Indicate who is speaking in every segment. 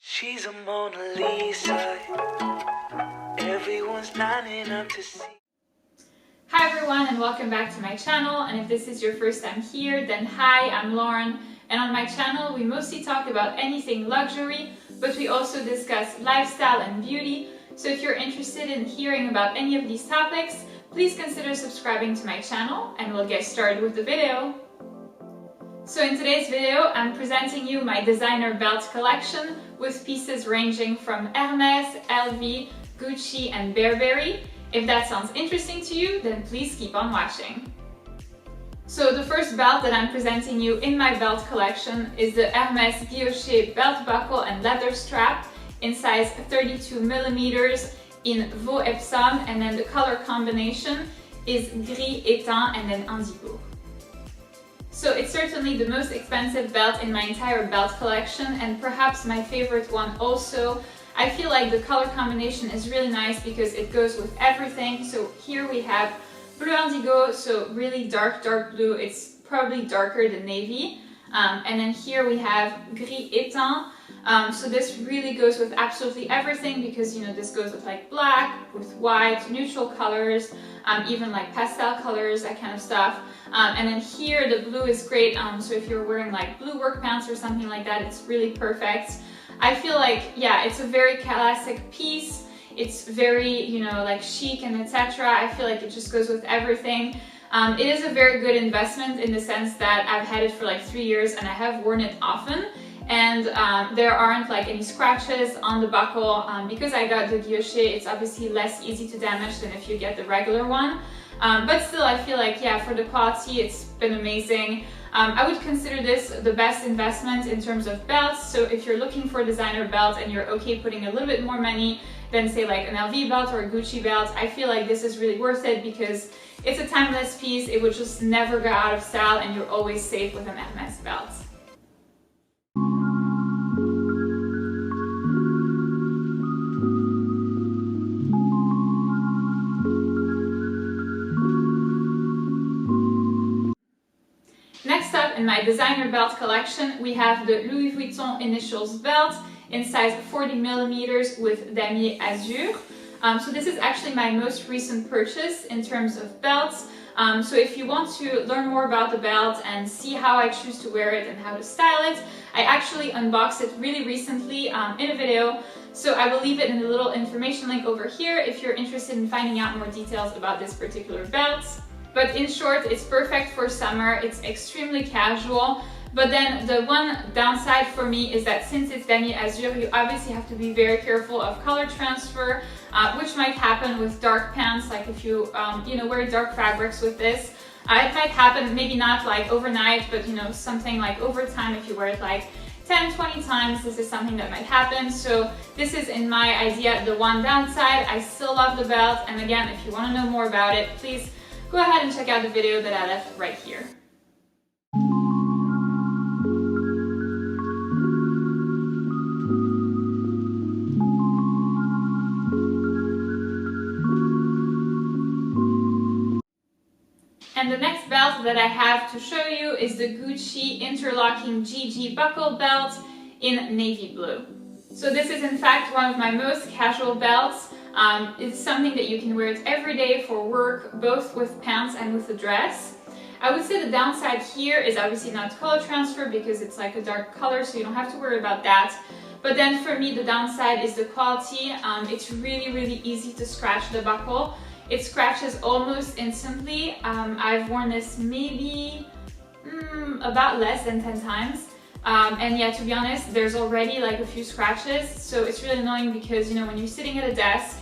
Speaker 1: She's a Mona Lisa. Everyone's lining up to see.
Speaker 2: Hi everyone and welcome back to my channel, and if this is your first time here, then hi, I'm Lauren, and on my channel we mostly talk about anything luxury, but we also discuss lifestyle and beauty. So if you're interested in hearing about any of these topics, please consider subscribing to my channel and we'll get started with the video. So in today's video, I'm presenting you my designer belt collection with pieces ranging from Hermès, LV, Gucci and Burberry. If that sounds interesting to you, then please keep on watching. So the first belt that I'm presenting you in my belt collection is the Hermès guilloché belt buckle and leather strap in size 32 millimeters in Veau Epsom, and then the color combination is gris étain and then indigo. So it's certainly the most expensive belt in my entire belt collection, and perhaps my favorite one also. I feel like the color combination is really nice because it goes with everything. So here we have bleu indigo, so really dark blue. It's probably darker than navy. And then here we have gris étain. So this really goes with absolutely everything because, you know, this goes with like black, with white, neutral colors, even like pastel colors, that kind of stuff. And then here the blue is great. So if you're wearing like blue work pants or something like that, it's really perfect. I feel like, yeah, it's a very classic piece. It's very, you know, like chic and etc. I feel like it just goes with everything. It is a very good investment in the sense that I've had it for like 3 years and I have worn it often. And there aren't like any scratches on the buckle. Because I got the guilloché, it's obviously less easy to damage than if you get the regular one. But still, I feel like, yeah, for the quality, it's been amazing. I would consider this the best investment in terms of belts. So if you're looking for a designer belt and you're okay putting a little bit more money than say like an LV belt or a Gucci belt, I feel like this is really worth it because it's a timeless piece. It would just never go out of style and you're always safe with an Hermès belt. Next up in my designer belt collection, we have the Louis Vuitton Initials belt in size 40 millimeters with damier azur. So this is actually my most recent purchase in terms of belts. So if you want to learn more about the belt and see how I choose to wear it and how to style it, I actually unboxed it really recently in a video. So I will leave it in the little information link over here if you're interested in finding out more details about this particular belt. But in short, it's perfect for summer. It's extremely casual. But then the one downside for me is that since it's damier azur, you obviously have to be very careful of color transfer, which might happen with dark pants. Like if you, wear dark fabrics with this, it might happen, maybe not like overnight, but you know, something like over time, if you wear it like 10, 20 times, this is something that might happen. So this is, in my idea, the one downside. I still love the belt. And again, if you want to know more about it, please go ahead and check out the video that I left right here. And the next belt that I have to show you is the Gucci interlocking GG buckle belt in navy blue. So this is in fact one of my most casual belts. It's something that you can wear it every day for work, both with pants and with a dress. I would say the downside here is obviously not color transfer because it's like a dark color, so you don't have to worry about that. But then for me, the downside is the quality. It's really easy to scratch the buckle. It scratches almost instantly. I've worn this maybe about less than 10 times. And yeah, to be honest, there's already like a few scratches. So it's really annoying because, you know, when you're sitting at a desk,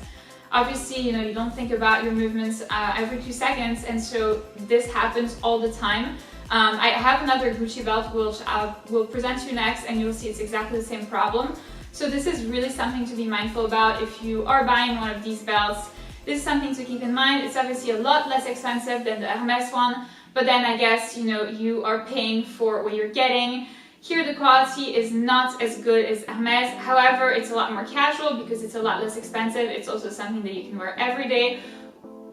Speaker 2: obviously, you know, you don't think about your movements every 2 seconds. And so this happens all the time. I have another Gucci belt which I will present to you next, and you'll see it's exactly the same problem. So this is really something to be mindful about if you are buying one of these belts. This is something to keep in mind. It's obviously a lot less expensive than the Hermès one, but then I guess, you know, you are paying for what you're getting. Here the quality is not as good as Hermès. However, it's a lot more casual because it's a lot less expensive. It's also something that you can wear every day,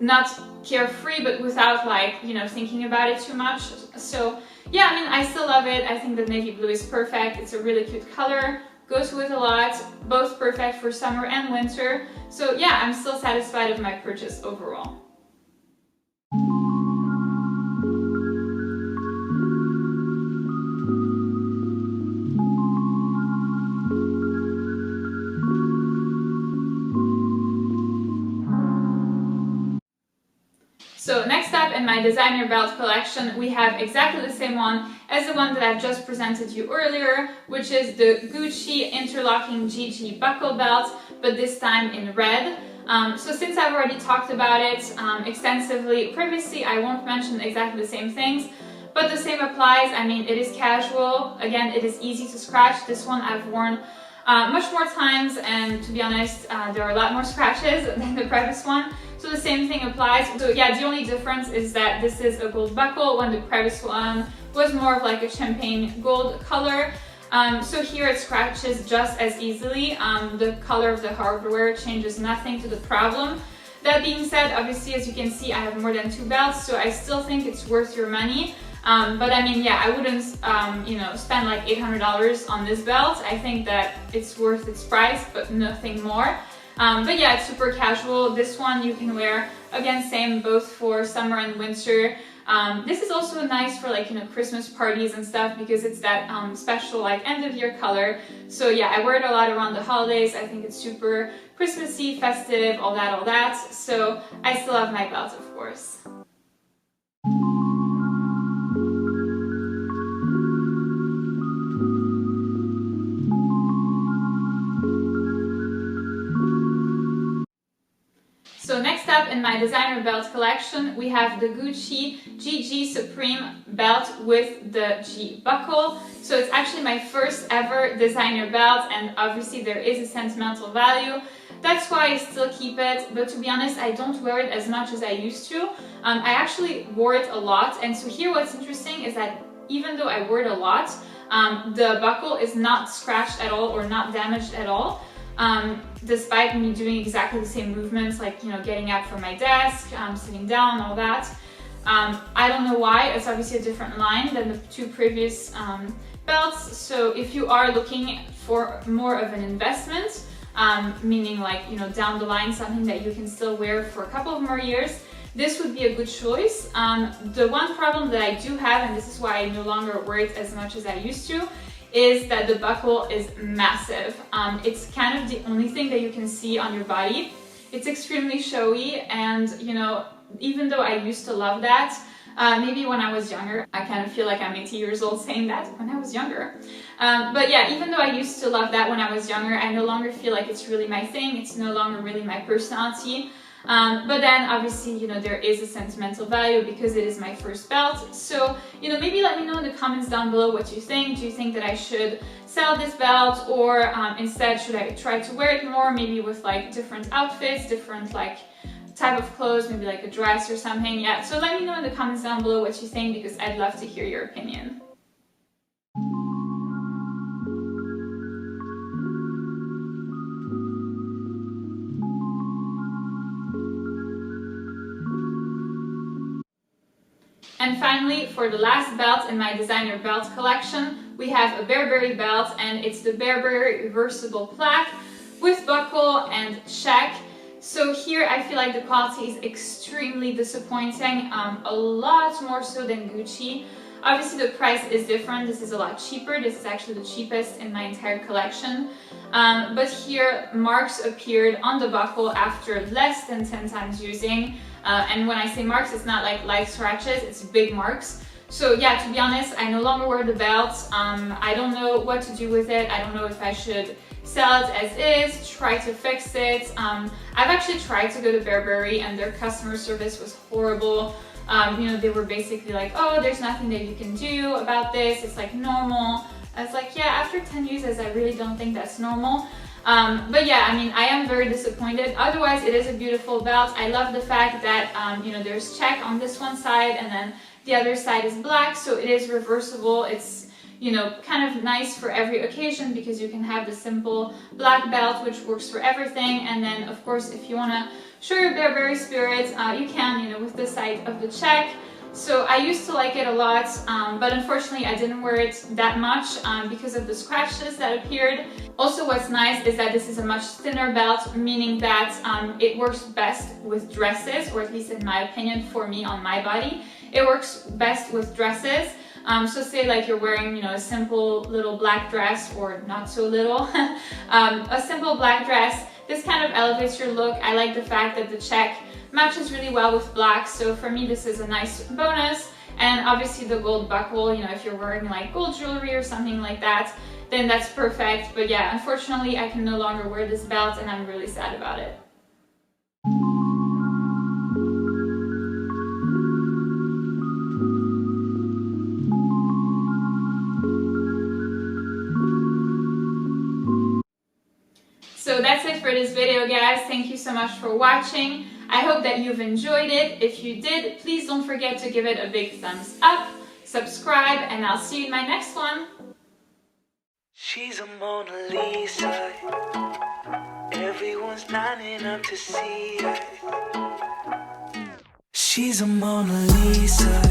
Speaker 2: not carefree, but without like, you know, thinking about it too much. So yeah, I mean, I still love it. I think the navy blue is perfect. It's a really cute color. goes with a lot, both perfect for summer and winter. So yeah, I'm still satisfied with my purchase overall. So next up in my designer belt collection, we have exactly the same one as the one that I've just presented you earlier, which is the Gucci interlocking GG buckle belt, but this time in red. So since I've already talked about it extensively previously, I won't mention exactly the same things, but the same applies. I mean, it is casual. Again, it is easy to scratch. This one I've worn much more times, and to be honest, there are a lot more scratches than the previous one. So the same thing applies. So yeah, the only difference is that this is a gold buckle when the previous one was more of like a champagne gold color. So here it scratches just as easily. The color of the hardware changes nothing to the problem. That being said, obviously, as you can see, I have more than 2 belts, so I still think it's worth your money. But I mean, yeah, I wouldn't, spend like $800 on this belt. I think that it's worth its price, but nothing more. But yeah, it's super casual. This one you can wear, again, same both for summer and winter. This is also nice for like, Christmas parties and stuff because it's that special like end of year color. So yeah, I wear it a lot around the holidays. I think it's super Christmassy, festive, all that. So I still have my belt, of course. So next up in my designer belt collection, we have the Gucci GG Supreme belt with the G buckle. So it's actually my first ever designer belt, and obviously there is a sentimental value. That's why I still keep it, but to be honest, I don't wear it as much as I used to. I actually wore it a lot, and so here what's interesting is that even though I wore it a lot, the buckle is not scratched at all or not damaged at all. Despite me doing exactly the same movements, like, getting up from my desk, sitting down, all that. I don't know why. It's obviously a different line than the 2 previous belts. So if you are looking for more of an investment, meaning like, down the line, something that you can still wear for a couple of more years, this would be a good choice. The one problem that I do have, and this is why I no longer wear it as much as I used to, is that the buckle is massive. It's kind of the only thing that you can see on your body. It's extremely showy, and even though I used to love that, maybe when I was younger, I kind of feel like I'm 80 years old saying that, when I was younger. But yeah, even though I used to love that when I was younger, I no longer feel like it's really my thing. It's no longer really my personality. But then obviously, there is a sentimental value because it is my first belt. So, maybe let me know in the comments down below what you think. Do you think that I should sell this belt, or instead should I try to wear it more, maybe with like different outfits, different like type of clothes, maybe like a dress or something? Yeah, so let me know in the comments down below what you think, because I'd love to hear your opinion. And finally, for the last belt in my designer belt collection, we have a Burberry belt, and it's the Burberry reversible plaque with buckle and check. So here I feel like the quality is extremely disappointing, a lot more so than Gucci. Obviously the price is different. This is a lot cheaper. This is actually the cheapest in my entire collection. But here marks appeared on the buckle after less than 10 times using. And when I say marks, it's not like light scratches, it's big marks. So yeah, to be honest, I no longer wear the belt. I don't know what to do with it. I don't know if I should sell it as is, try to fix it. I've actually tried to go to Burberry, and their customer service was horrible. They were basically like, oh, there's nothing that you can do about this. It's like normal. I was like, yeah, after 10 uses, I really don't think that's normal. But yeah, I mean, I am very disappointed. Otherwise, it is a beautiful belt. I love the fact that, there's check on this one side, and then the other side is black. So it is reversible. It's, kind of nice for every occasion, because you can have the simple black belt, which works for everything. And then, of course, if you want to show your Burberry spirit, you can, with the side of the check. So I used to like it a lot, but unfortunately I didn't wear it that much because of the scratches that appeared. Also, what's nice is that this is a much thinner belt, meaning that it works best with dresses, or at least in my opinion, for me on my body, it works best with dresses. So say like you're wearing, a simple little black dress, or not so little, a simple black dress. This kind of elevates your look. I like the fact that the check matches really well with black, so for me this is a nice bonus. And obviously the gold buckle, if you're wearing like gold jewelry or something like that, then that's perfect. But yeah, unfortunately I can no longer wear this belt and I'm really sad about it. So that's it for this video, guys. Thank you so much for watching. I hope that you've enjoyed it. If you did, please don't forget to give it a big thumbs up, subscribe, and I'll see you in my next one.
Speaker 1: She's a Mona Lisa. Everyone's lining up to see her. She's a Mona Lisa.